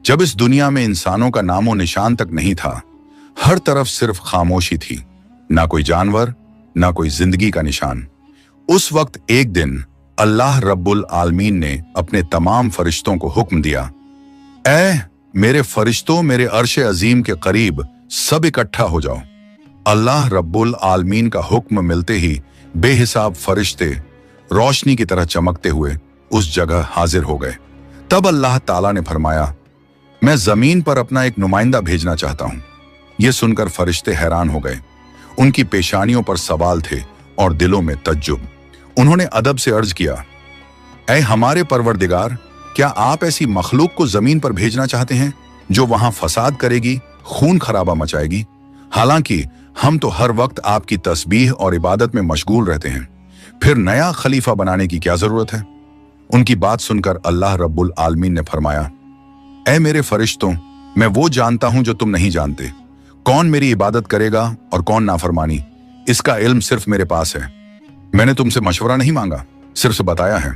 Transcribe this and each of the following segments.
जब इस दुनिया में इंसानों का नामो निशान तक नहीं था, हर तरफ सिर्फ खामोशी थी, ना कोई जानवर, ना कोई जिंदगी का निशान। उस वक्त एक दिन अल्लाह रब्बुल आलमीन ने अपने तमाम फरिश्तों को हुक्म दिया, ऐ मेरे फरिश्तों, मेरे अर्श अजीम के करीब सब इकट्ठा हो जाओ। अल्लाह रब्बुल आलमीन का हुक्म मिलते ही बेहिसाब फरिश्ते रोशनी की तरह चमकते हुए उस जगह हाजिर हो गए। तब अल्लाह ताला ने फरमाया, मैं जमीन पर अपना एक नुमाइंदा भेजना चाहता हूं। यह सुनकर फरिश्ते हैरान हो गए। उनकी पेशानियों पर सवाल थे और दिलों में तज्जुब। उन्होंने अदब से अर्ज किया, ऐ हमारे परवरदिगार, क्या आप ऐसी मखलूक को जमीन पर भेजना चाहते हैं जो वहां फसाद करेगी, खून खराबा मचाएगी? हालांकि हम तो हर वक्त आपकी तस्बीह और इबादत में मशगूल रहते हैं, फिर नया खलीफा बनाने की क्या जरूरत है? उनकी बात सुनकर अल्लाह रब्बुल आलमीन ने फरमाया, ऐ मेरे फरिश्तों, मैं वो जानता हूं जो तुम नहीं जानते। कौन मेरी इबादत करेगा और कौन नाफरमानी, इसका इल्म सिर्फ मेरे पास है। मैंने तुमसे मशवरा नहीं मांगा, सिर्फ बताया है।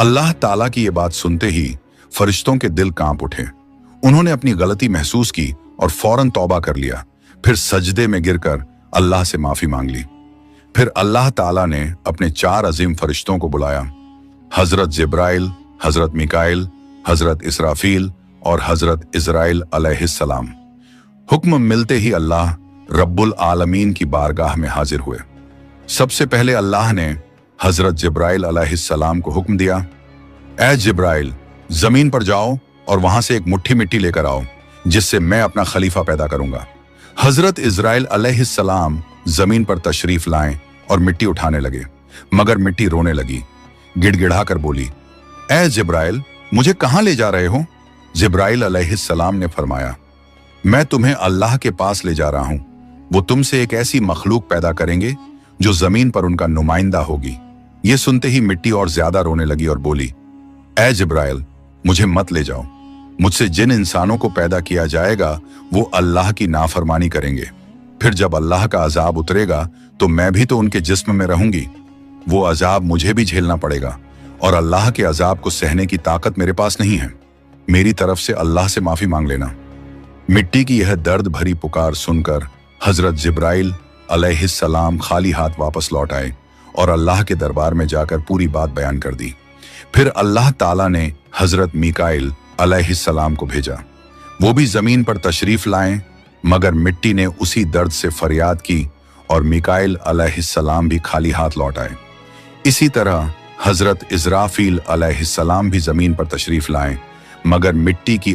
अल्लाह ताला की ये बात सुनते ही फरिश्तों के दिल कांप उठे। उन्होंने अपनी गलती महसूस की और फौरन तौबा कर लिया। फिर सजदे में गिरकर अल्लाह से माफी मांग ली। फिर अल्लाह ताला ने अपने 4 अजीम फरिश्तों को बुलाया, हजरत जिब्राइल, हजरत मिकाइल, हजरत इसराफील और हजरत इजराइल अलैहिस्सलाम। हुक्म मिलते ही अल्लाह रब्बुल आलमीन की बारगाह में हाजिर हुए। सबसे पहले अल्लाह ने हजरत जिब्राइल अलैहिस्सलाम को हुक्म दिया, ऐ जिब्राइल, जमीन पर जाओ और वहां से एक मुट्ठी मिट्टी लेकर आओ, जिससे मैं अपना खलीफा पैदा करूंगा। हजरत इजराइल अलैहिस्सलाम जमीन पर तशरीफ लाएं और मिट्टी उठाने लगे, मगर मिट्टी रोने लगी। गिड़गिड़ाकर बोली, ऐ जिब्राइल, मुझे कहां ले जा रहे हो? जिब्राइल अलैहिस्सलाम ने फरमाया, मैं तुम्हें अल्लाह के पास ले जा रहा हूं। वो तुमसे एक ऐसी मखलूक पैदा करेंगे जो जमीन पर उनका नुमाइंदा होगी। ये सुनते ही मिट्टी और ज्यादा रोने लगी और बोली, ऐ जिब्राइल, मुझे मत ले जाओ। मुझसे जिन इंसानों को पैदा किया जाएगा वो अल्लाह की नाफरमानी करेंगे। फिर जब अल्लाह का अजाब उतरेगा तो मैं भी तो उनके जिस्म में रहूंगी। वो अजाब मुझे भी झेलना पड़ेगा और अल्लाह के अजाब को सहने की ताकत मेरे पास नहीं है। मेरी तरफ से अल्लाह से माफी मांग लेना। मिट्टी की यह दर्द भरी पुकार सुनकर हजरत जिब्राइल अलैहिस्सलाम खाली हाथ वापस लौट आए और अल्लाह के दरबार में जाकर पूरी बात बयान कर दी। फिर अल्लाह ताला ने हजरत मिकाइल अलैहिस्सलाम को भेजा। वो भी जमीन पर तशरीफ लाएं, मगर मिट्टी ने उसी दर्द से फरियाद की और मिकाइल अलैहिस्सलाम भी खाली हाथ लौट आए। इसी तरह हजरत इजराफील अलैहिस्सलाम भी जमीन पर तशरीफ लाएं, मगर मिट्टी की